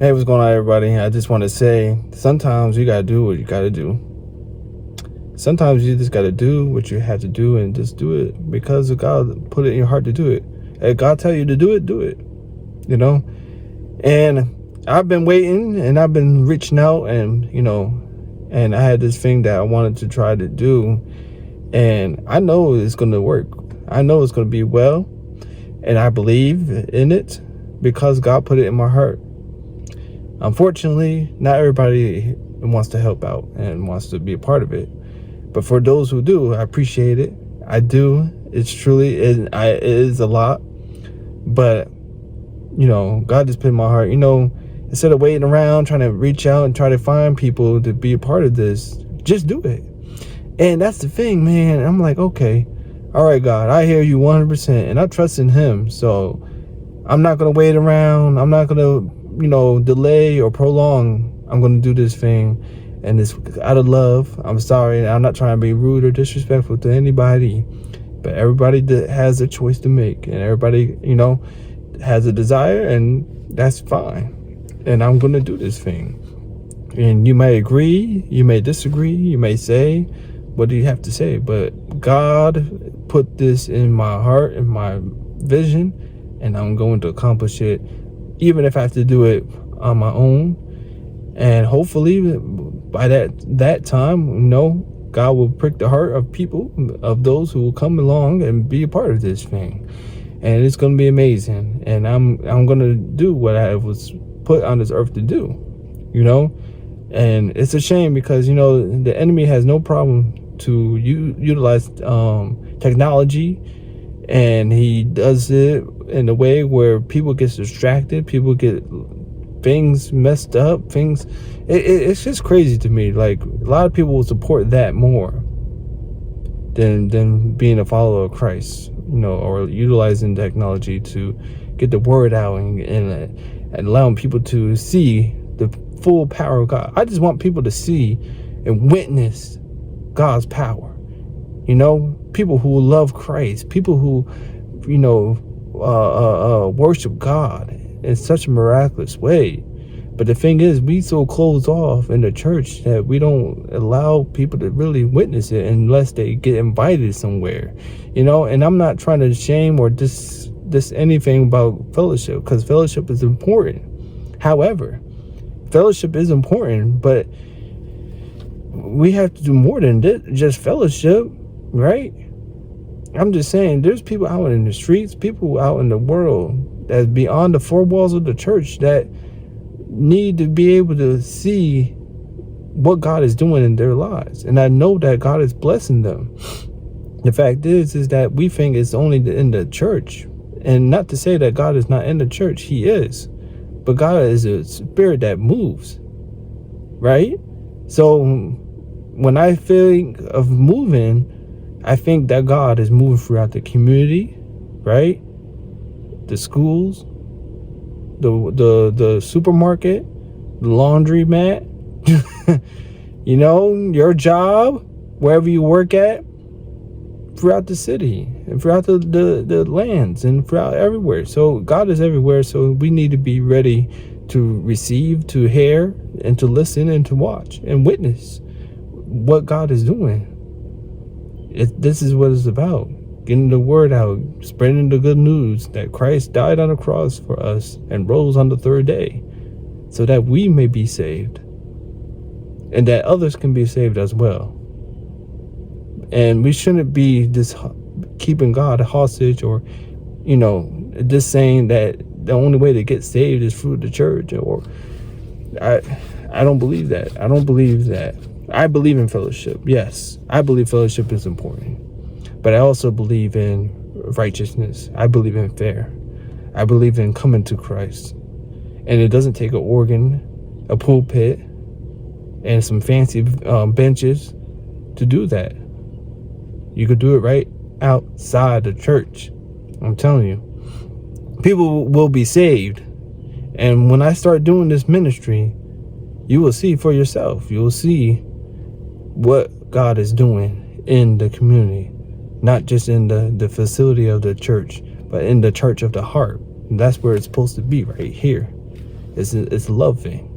Hey, what's going on, everybody? I just want to say, sometimes you gotta do what you gotta do. Sometimes you just gotta do what you have to do, and just do it because God put it in your heart to do it. If God tell you to do it, do it. You know. And I've been waiting, and I've been reaching out, and and I had this thing that I wanted to try to do, and I know it's gonna work. I know it's gonna be well, and I believe in it because God put it in my heart. Unfortunately, not everybody wants to help out and wants to be a part of it. But for those who do, I appreciate it. I do. It's truly, it is a lot. But, God just put in my heart, instead of waiting around, trying to reach out and try to find people to be a part of this, just do it. And that's the thing, man. I'm like, okay, all right, God, I hear you 100%, and I trust in Him. So I'm not going to wait around. I'm not going to delay or prolong. I'm going to do this thing, and it's out of love. I'm sorry. I'm not trying to be rude or disrespectful to anybody, but everybody has a choice to make, and everybody, has a desire, and that's fine. And I'm going to do this thing. And you may agree, you may disagree, you may say, what do you have to say? But God put this in my heart, in my vision, and I'm going to accomplish it, even if I have to do it on my own. And hopefully by that time, God will prick the heart of people, of those who will come along and be a part of this thing. And it's going to be amazing. And I'm going to do what I was put on this earth to do, And it's a shame because, the enemy has no problem to utilize technology. And he does it in a way where people get distracted, people get things messed up, it's just crazy to me. Like, a lot of people will support that more than being a follower of Christ, or utilizing technology to get the word out and allowing people to see the full power of God. I just want people to see and witness God's power. People who love Christ, people who, worship God in such a miraculous way. But the thing is, we so closed off in the church that we don't allow people to really witness it unless they get invited somewhere, And I'm not trying to shame or dis anything about fellowship, because fellowship is important. However, fellowship is important, but we have to do more than just fellowship, right? I'm just saying, there's people out in the streets, people out in the world that's beyond the four walls of the church that need to be able to see what God is doing in their lives. And I know that God is blessing them. The fact is that we think it's only in the church. And not to say that God is not in the church, He is. But God is a spirit that moves, right? So when I think of moving, I think that God is moving throughout the community, right? The schools, the supermarket, the laundromat, your job, wherever you work at, throughout the city and throughout the lands and throughout everywhere. So God is everywhere. So we need to be ready to receive, to hear, and to listen, and to watch and witness what God is doing. This is what it's about. Getting the word out, spreading the good news that Christ died on the cross for us and rose on the third day, so that we may be saved and that others can be saved as well. And we shouldn't be just keeping God hostage, or just saying that the only way to get saved is through the church. Or I don't believe that. I don't believe that. I believe in fellowship. Yes, I believe fellowship is important. But I also believe in righteousness. I believe in fair. I believe in coming to Christ. And it doesn't take an organ, a pulpit, and some fancy benches to do that. You could do it right outside the church. I'm telling you. People will be saved. And when I start doing this ministry, you will see for yourself. You will see what God is doing in the community. Not just in the facility of the church, but in the church of the heart. And that's where it's supposed to be, right here. It's a love thing.